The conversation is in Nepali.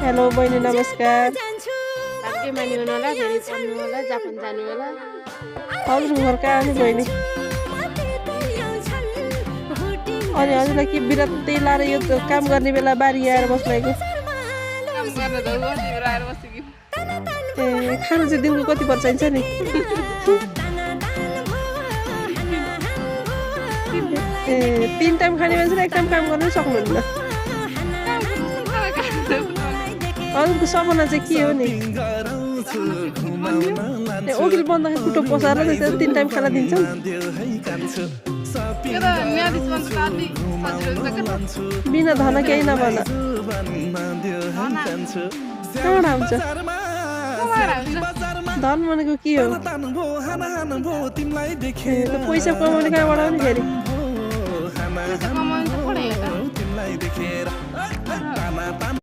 हेलो बहिनी नमस्कार। भाग्य मानी हुनु होला धेरै पढ्नु होला जापान जानु होला हजुरको घर कहाँ हो बहिनी? अनि हजुरलाई के बिरत्तै लाएर यो काम गर्ने बेला बारी आएर बस्नुभएको? काम गर्न त बसेर आएर बसेकी ए खानु चाहिँ दिनको कति पर्छ चाहिन्छ नि? ए 3 टाइम खाने मान्छेले 1 टाइम काम गर्न सक्नुहुन्न। हजुरको सपना चाहिँ के हो नि? वकिल बन्दाखेरि खुट्टो पसाएर 3 टाइम खाना दिन्छ? बिना धन केही नभन। कहाँबाट आउँछ? धन भनेको के हो? पैसा कमाउने कहाँबाट हो नि फेरि? कमाउनु त पढाइ हो त